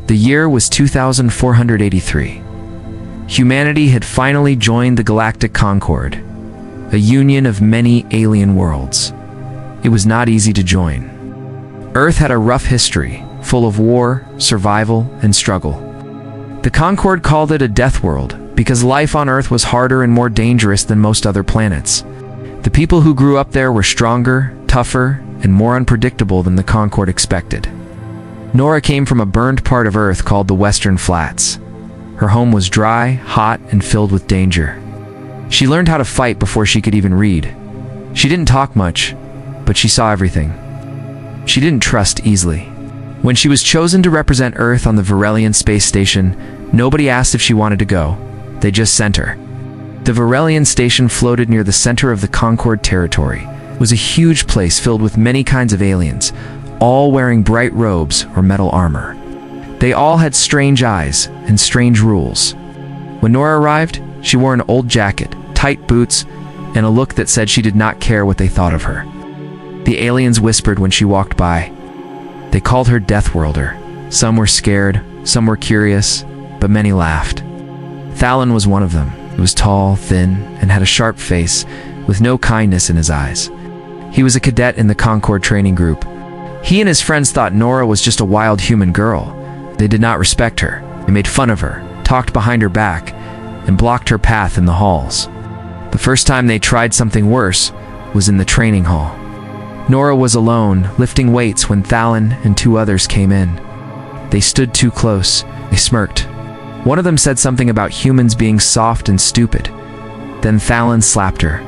The year was 2483. Humanity had finally joined the Galactic Concord, a union of many alien worlds. It was not easy to join. Earth had a rough history, full of war, survival, and struggle. The Concord called it a death world because life on Earth was harder and more dangerous than most other planets. The people who grew up there were stronger, tougher, and more unpredictable than the Concord expected. Nora came from a burned part of Earth called the Western Flats. Her home was dry, hot, and filled with danger. She learned how to fight before she could even read. She didn't talk much, but she saw everything. She didn't trust easily. When she was chosen to represent Earth on the Varelian space station, nobody asked if she wanted to go. They just sent her. The Varelian station floated near the center of the Concord territory. It was a huge place filled with many kinds of aliens, all wearing bright robes or metal armor. They all had strange eyes and strange rules. When Nora arrived, she wore an old jacket, tight boots, and a look that said she did not care what they thought of her. The aliens whispered when she walked by. They called her Deathworlder. Some were scared, some were curious, but many laughed. Thallen was one of them. He was tall, thin, and had a sharp face, with no kindness in his eyes. He was a cadet in the Concord training group. He and his friends thought Nora was just a wild human girl. They did not respect her. They made fun of her, talked behind her back, and blocked her path in the halls. The first time they tried something worse was in the training hall. Nora was alone, lifting weights when Thallen and two others came in. They stood too close. They smirked. One of them said something about humans being soft and stupid. Then Thallen slapped her.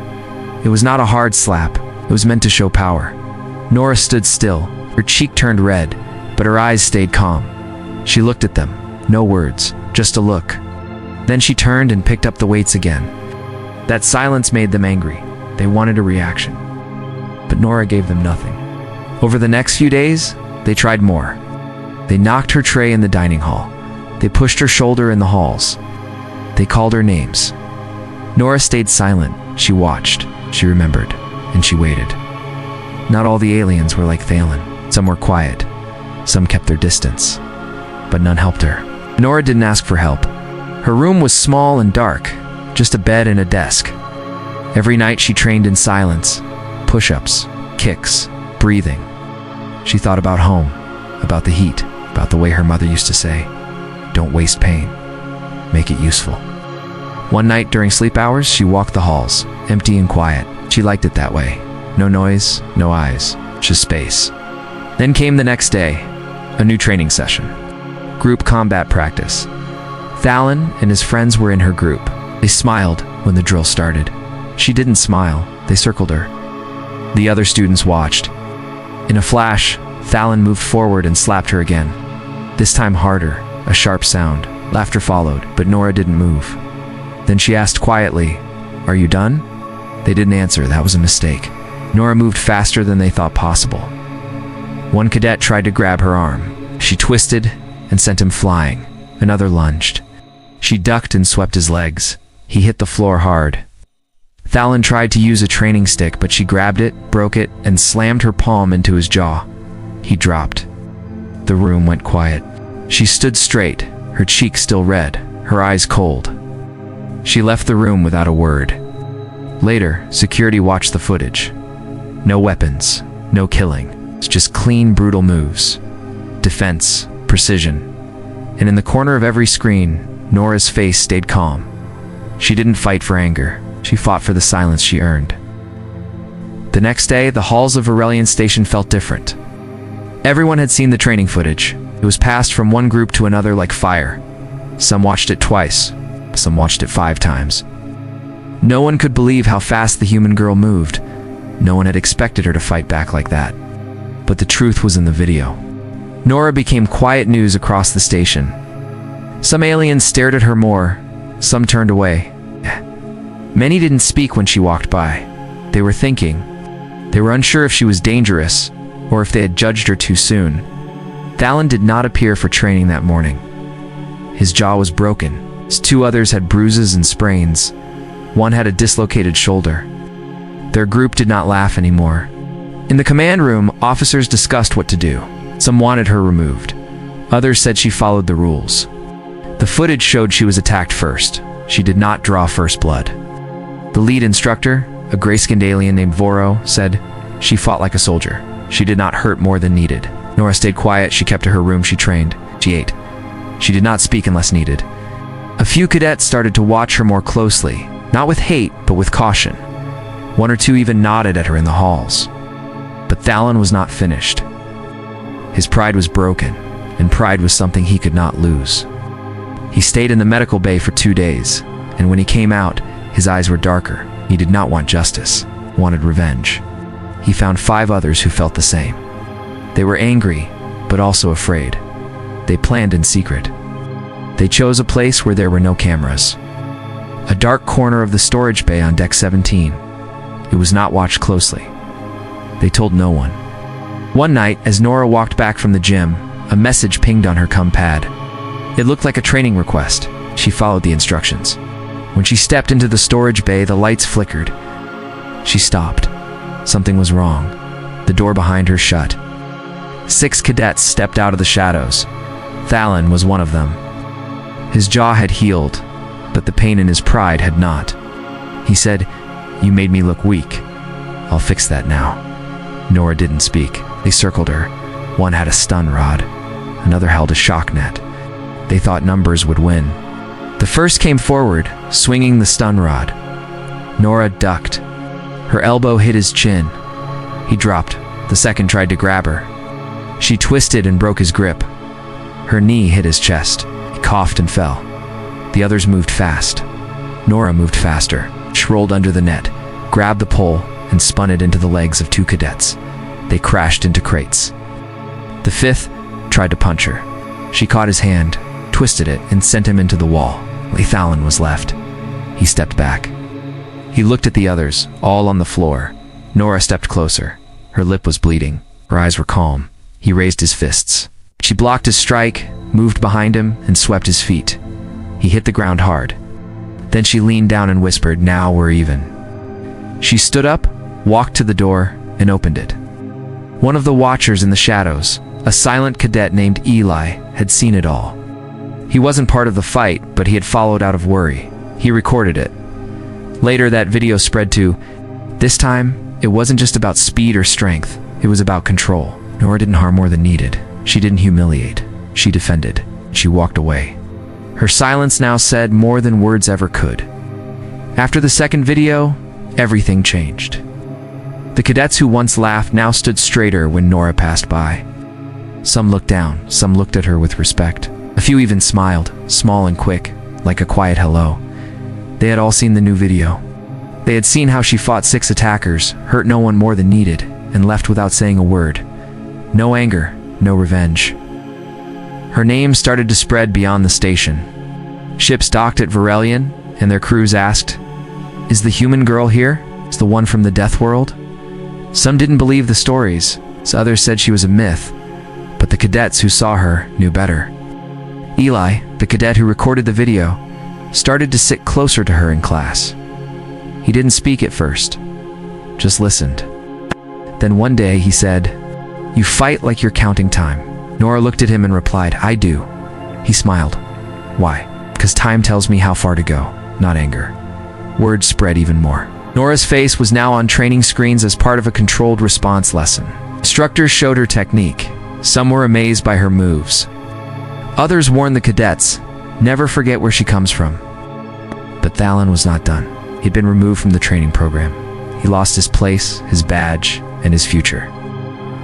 It was not a hard slap. It was meant to show power. Nora stood still. Her cheek turned red, but her eyes stayed calm. She looked at them. No words, just a look. Then she turned and picked up the weights again. That silence made them angry. They wanted a reaction. But Nora gave them nothing. Over the next few days, they tried more. They knocked her tray in the dining hall. They pushed her shoulder in the halls. They called her names. Nora stayed silent. She watched, she remembered, and she waited. Not all the aliens were like Thallen. Some were quiet. Some kept their distance. But none helped her. Nora didn't ask for help. Her room was small and dark, just a bed and a desk. Every night she trained in silence. Push-ups, kicks, breathing. She thought about home, about the heat, about the way her mother used to say, "Don't waste pain. Make it useful." One night during sleep hours, she walked the halls, empty and quiet. She liked it that way. No noise, no eyes, just space. Then came the next day, a new training session. Group combat practice. Thallen and his friends were in her group. They smiled when the drill started. She didn't smile. They circled her. The other students watched. In a flash, Thallen moved forward and slapped her again. This time harder, a sharp sound. Laughter followed, but Nora didn't move. Then she asked quietly, "Are you done?" They didn't answer. That was a mistake. Nora moved faster than they thought possible. One cadet tried to grab her arm. She twisted and sent him flying. Another lunged. She ducked and swept his legs. He hit the floor hard. Thallen tried to use a training stick, but she grabbed it, broke it, and slammed her palm into his jaw. He dropped. The room went quiet. She stood straight, her cheeks still red, her eyes cold. She left the room without a word. Later, security watched the footage. No weapons, no killing. It's just clean, brutal moves. Defense, precision. And in the corner of every screen, Nora's face stayed calm. She didn't fight for anger. She fought for the silence she earned. The next day, the halls of Varelian Station felt different. Everyone had seen the training footage. It was passed from one group to another like fire. Some watched it twice. Some watched it 5 times. No one could believe how fast the human girl moved. No one had expected her to fight back like that. But the truth was in the video. Nora became quiet news across the station. Some aliens stared at her more. Some turned away. Many didn't speak when she walked by. They were thinking. They were unsure if she was dangerous, or if they had judged her too soon. Thallen did not appear for training that morning. His jaw was broken. His 2 others had bruises and sprains. One had a dislocated shoulder. Their group did not laugh anymore. In the command room, officers discussed what to do. Some wanted her removed. Others said she followed the rules. The footage showed she was attacked first. She did not draw first blood. The lead instructor, a gray-skinned alien named Voro, said she fought like a soldier. She did not hurt more than needed. Nora stayed quiet. She kept to her room. She trained. She ate. She did not speak unless needed. A few cadets started to watch her more closely, not with hate, but with caution. One or two even nodded at her in the halls. But Thalon was not finished. His pride was broken, and pride was something he could not lose. He stayed in the medical bay for 2 days, and when he came out, his eyes were darker. He did not want justice, wanted revenge. He found 5 others who felt the same. They were angry, but also afraid. They planned in secret. They chose a place where there were no cameras. A dark corner of the storage bay on deck 17. It was not watched closely. They told no one. One night, as Nora walked back from the gym, a message pinged on her pad. It looked like a training request. She followed the instructions. When she stepped into the storage bay, the lights flickered. She stopped. Something was wrong. The door behind her shut. 6 cadets stepped out of the shadows. Thalon was one of them. His jaw had healed, but the pain in his pride had not. He said, "You made me look weak. I'll fix that now." Nora didn't speak. They circled her. One had a stun rod. Another held a shock net. They thought numbers would win. The first came forward, swinging the stun rod. Nora ducked. Her elbow hit his chin. He dropped. The second tried to grab her. She twisted and broke his grip. Her knee hit his chest. He coughed and fell. The others moved fast. Nora moved faster. She rolled under the net, grabbed the pole, and spun it into the legs of 2 cadets. They crashed into crates. The 5th tried to punch her. She caught his hand, twisted it, and sent him into the wall. Thalon was left. He stepped back. He looked at the others, all on the floor. Nora stepped closer. Her lip was bleeding. Her eyes were calm. He raised his fists. She blocked his strike, moved behind him, and swept his feet. He hit the ground hard. Then she leaned down and whispered, "Now we're even." She stood up, walked to the door, and opened it. One of the watchers in the shadows, a silent cadet named Eli, had seen it all. He wasn't part of the fight, but he had followed out of worry. He recorded it. Later, that video spread too. This time, it wasn't just about speed or strength. It was about control. Nora didn't harm more than needed. She didn't humiliate. She defended. She walked away. Her silence now said more than words ever could. After the second video, everything changed. The cadets who once laughed now stood straighter when Nora passed by. Some looked down, some looked at her with respect. A few even smiled, small and quick, like a quiet hello. They had all seen the new video. They had seen how she fought 6 attackers, hurt no one more than needed, and left without saying a word. No anger, no revenge. Her name started to spread beyond the station. Ships docked at Varelian, and their crews asked, "Is the human girl here? Is the one from the Death World?" Some didn't believe the stories, so others said she was a myth, but the cadets who saw her knew better. Eli, the cadet who recorded the video, started to sit closer to her in class. He didn't speak at first, just listened. Then one day he said, "You fight like you're counting time." Nora looked at him and replied, "I do." He smiled. "Why?" "Because time tells me how far to go, not anger." Words spread even more. Nora's face was now on training screens as part of a controlled response lesson. Instructors showed her technique. Some were amazed by her moves. Others warned the cadets, never forget where she comes from. But Thalon was not done. He'd been removed from the training program. He lost his place, his badge, and his future.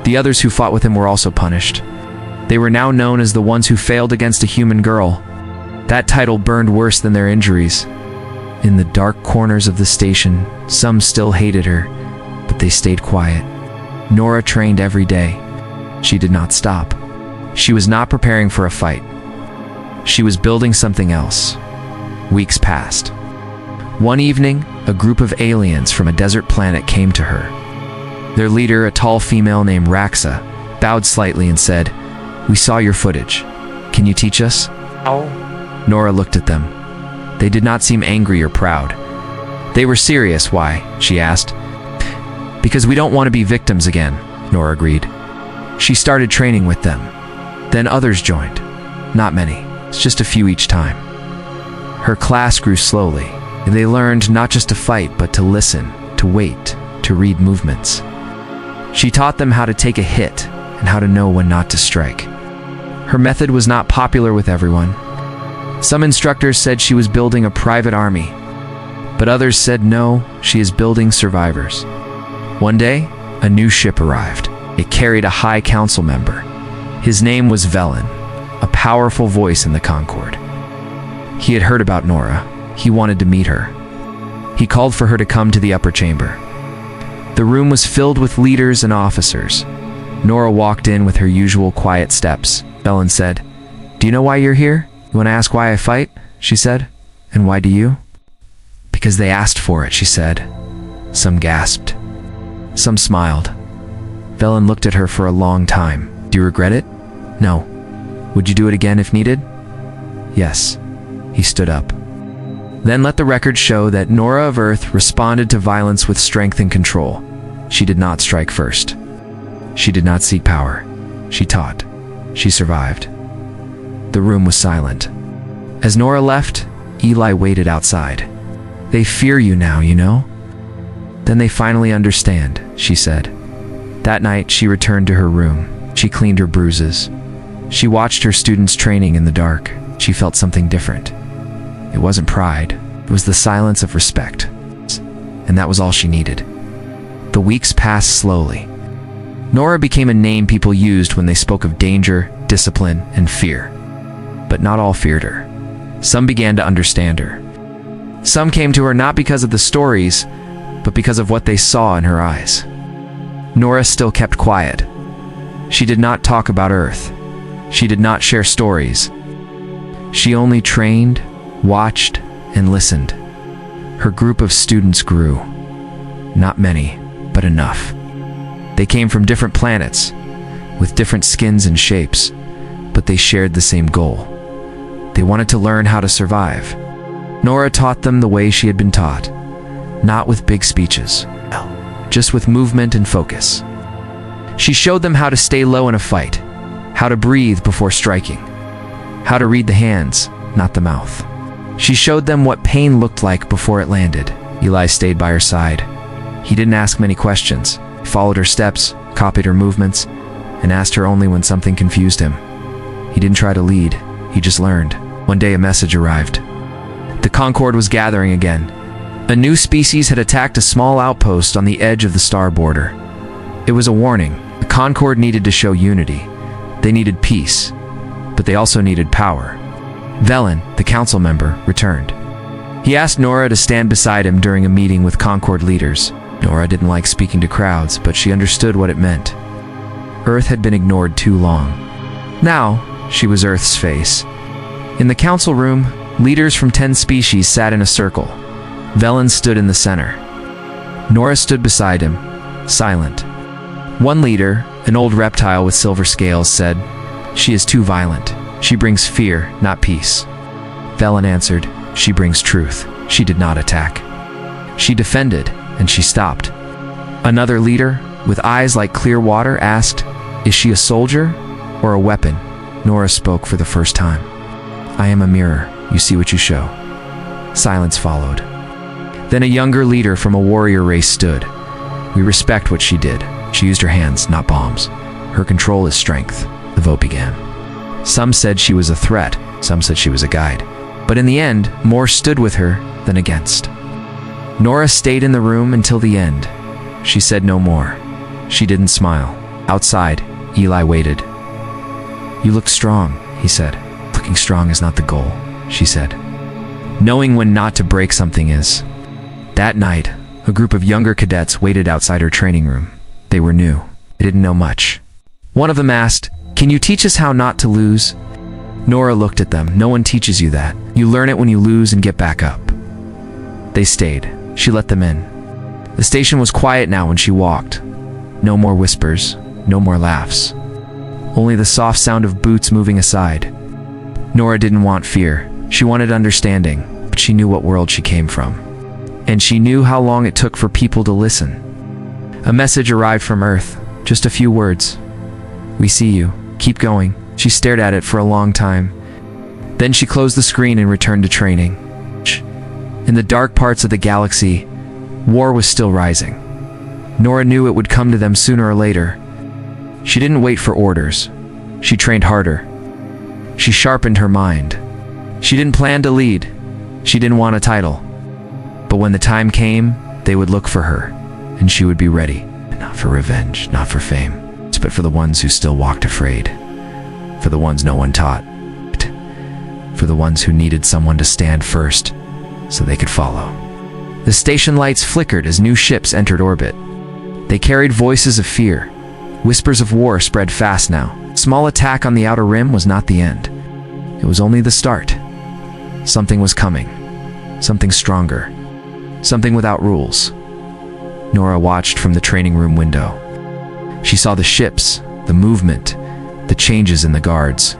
The others who fought with him were also punished. They were now known as the ones who failed against a human girl. That title burned worse than their injuries. In the dark corners of the station, some still hated her, but they stayed quiet. Nora trained every day. She did not stop. She was not preparing for a fight. She was building something else. Weeks passed. One evening, a group of aliens from a desert planet came to her. Their leader, a tall female named Raxa, bowed slightly and said, "We saw your footage. Can you teach us?" Oh. Nora looked at them. They did not seem angry or proud. They were serious. "Why?" she asked. "Because we don't want to be victims again," Nora agreed. She started training with them. Then others joined. Not many. It's just a few each time. Her class grew slowly. They learned not just to fight, but to listen, to wait, to read movements. She taught them how to take a hit and how to know when not to strike. Her method was not popular with everyone. Some instructors said she was building a private army, but others said no, she is building survivors. One day, a new ship arrived. It carried a high council member. His name was Velen, a powerful voice in the Concord. He had heard about Nora. He wanted to meet her. He called for her to come to the upper chamber. The room was filled with leaders and officers. Nora walked in with her usual quiet steps. Velen said, "Do you know why you're here? You want to ask why I fight?" she said. "And why do you?" "Because they asked for it," she said. Some gasped. Some smiled. Velen looked at her for a long time. "Do you regret it?" "No." "Would you do it again if needed?" "Yes." He stood up. Then let the record show that Nora of Earth responded to violence with strength and control. She did not strike first. She did not seek power. She taught. She survived. The room was silent. As Nora left, Eli waited outside. "They fear you now, you know?" "Then they finally understand," she said. That night, she returned to her room. She cleaned her bruises. She watched her students training in the dark. She felt something different. It wasn't pride. It was the silence of respect. And that was all she needed. The weeks passed slowly. Nora became a name people used when they spoke of danger, discipline, and fear. But not all feared her. Some began to understand her. Some came to her not because of the stories, but because of what they saw in her eyes. Nora still kept quiet. She did not talk about Earth. She did not share stories. She only trained, watched, and listened. Her group of students grew. Not many, but enough. They came from different planets, with different skins and shapes, but they shared the same goal. They wanted to learn how to survive. Nora taught them the way she had been taught, not with big speeches, just with movement and focus. She showed them how to stay low in a fight, how to breathe before striking, how to read the hands, not the mouth. She showed them what pain looked like before it landed. Eli stayed by her side. He didn't ask many questions. He followed her steps, copied her movements, and asked her only when something confused him. He didn't try to lead. He just learned. One day a message arrived. The Concord was gathering again. A new species had attacked a small outpost on the edge of the star border. It was a warning. The Concord needed to show unity. They needed peace, but they also needed power. Velen, the council member, returned. He asked Nora to stand beside him during a meeting with Concord leaders. Nora didn't like speaking to crowds, but she understood what it meant. Earth had been ignored too long. Now, she was Earth's face. In the council room, leaders from 10 species sat in a circle. Velen stood in the center. Nora stood beside him, silent. One leader, an old reptile with silver scales, said, "She is too violent. She brings fear, not peace." Velen answered, "She brings truth. She did not attack. She defended, and she stopped." Another leader, with eyes like clear water, asked, "Is she a soldier or a weapon?" Nora spoke for the first time. "I am a mirror. You see what you show." Silence followed. Then a younger leader from a warrior race stood. "We respect what she did. She used her hands, not bombs. Her control is strength." The vote began. Some said she was a threat. Some said she was a guide. But in the end, more stood with her than against. Nora stayed in the room until the end. She said no more. She didn't smile. Outside, Eli waited. "You look strong," he said. "Looking strong is not the goal," she said. "Knowing when not to break something is." That night, a group of younger cadets waited outside her training room. They were new. They didn't know much. One of them asked, "Can you teach us how not to lose?" Nora looked at them. "No one teaches you that. You learn it when you lose and get back up." They stayed. She let them in. The station was quiet now when she walked. No more whispers, no more laughs. Only the soft sound of boots moving aside. Nora didn't want fear. She wanted understanding, but she knew what world she came from. And she knew how long it took for people to listen. A message arrived from Earth, just a few words. "We see you. Keep going." She stared at it for a long time. Then she closed the screen and returned to training. In the dark parts of the galaxy, war was still rising. Nora knew it would come to them sooner or later. She didn't wait for orders. She trained harder. She sharpened her mind. She didn't plan to lead. She didn't want a title. But when the time came, they would look for her, and she would be ready. Not for revenge, not for fame, but for the ones who still walked afraid. For the ones no one taught. For the ones who needed someone to stand first, so they could follow. The station lights flickered as new ships entered orbit. They carried voices of fear. Whispers of war spread fast now. Small attack on the outer rim was not the end. It was only the start. Something was coming. Something stronger. Something without rules. Nora watched from the training room window. She saw the ships, the movement, the changes in the guards.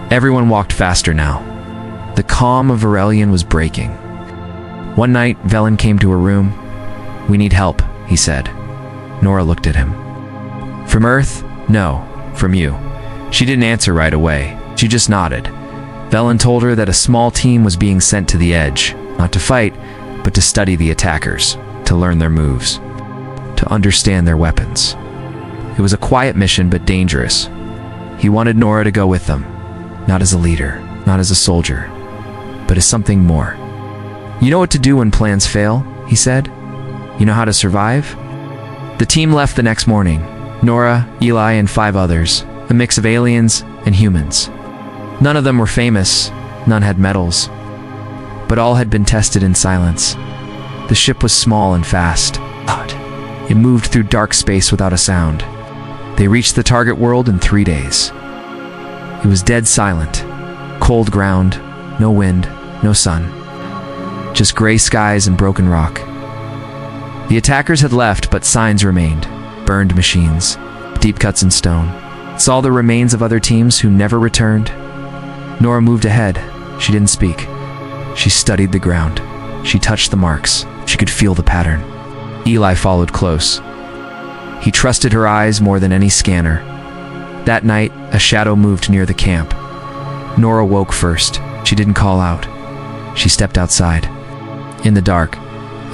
Everyone walked faster now. The calm of Varelian was breaking. One night, Velen came to her room. "We need help," he said. Nora looked at him. "From Earth? No, from you." She didn't answer right away. She just nodded. Velen told her that a small team was being sent to the edge, not to fight, but to study the attackers, to learn their moves, to understand their weapons. It was a quiet mission, but dangerous. He wanted Nora to go with them, not as a leader, not as a soldier, but as something more. "You know what to do when plans fail," he said. "You know how to survive?" The team left the next morning. Nora, Eli, and 5 others, a mix of aliens and humans. None of them were famous, none had medals, but all had been tested in silence. The ship was small and fast. It moved through dark space without a sound. They reached the target world in 3 days. It was dead silent. Cold ground, no wind, no sun. Just gray skies and broken rock. The attackers had left, but signs remained. Burned machines, deep cuts in stone. Saw the remains of other teams who never returned. Nora moved ahead. She didn't speak. She studied the ground. She touched the marks. She could feel the pattern. Eli followed close. He trusted her eyes more than any scanner. That night, a shadow moved near the camp. Nora woke first. She didn't call out. She stepped outside. In the dark,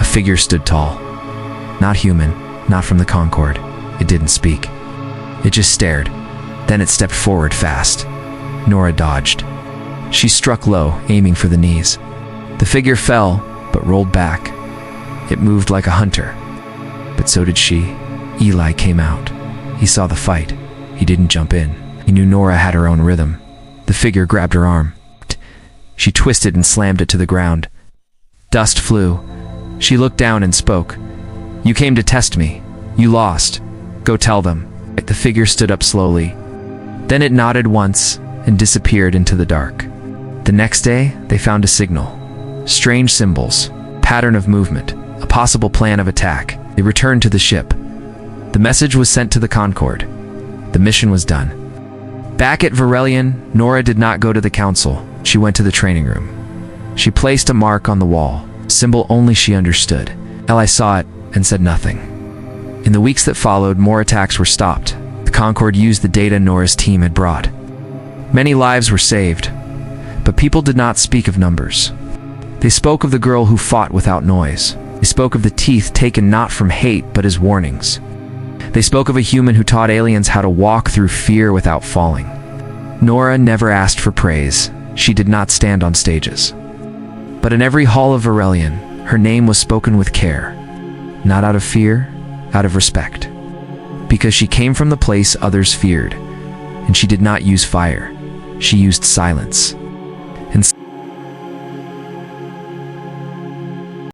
a figure stood tall. Not human, not from the Concord. It didn't speak. It just stared. Then it stepped forward fast. Nora dodged. She struck low, aiming for the knees. The figure fell, but rolled back. It moved like a hunter. But so did she. Eli came out. He saw the fight. He didn't jump in. He knew Nora had her own rhythm. The figure grabbed her arm. She twisted and slammed it to the ground. Dust flew. She looked down and spoke. "You came to test me. You lost. Go tell them." The figure stood up slowly. Then it nodded once and disappeared into the dark. The next day, they found a signal. Strange symbols, pattern of movement, a possible plan of attack. They returned to the ship. The message was sent to the Concord. The mission was done. Back at Varelian, Nora did not go to the council. She went to the training room. She placed a mark on the wall, a symbol only she understood. Eli saw it and said nothing. In the weeks that followed, more attacks were stopped. The Concord used the data Nora's team had brought. Many lives were saved, but people did not speak of numbers. They spoke of the girl who fought without noise. They spoke of the teeth taken not from hate but as warnings. They spoke of a human who taught aliens how to walk through fear without falling. Nora never asked for praise. She did not stand on stages. But in every hall of Varelian, her name was spoken with care. Not out of fear, out of respect. Because she came from the place others feared, and she did not use fire. She used silence.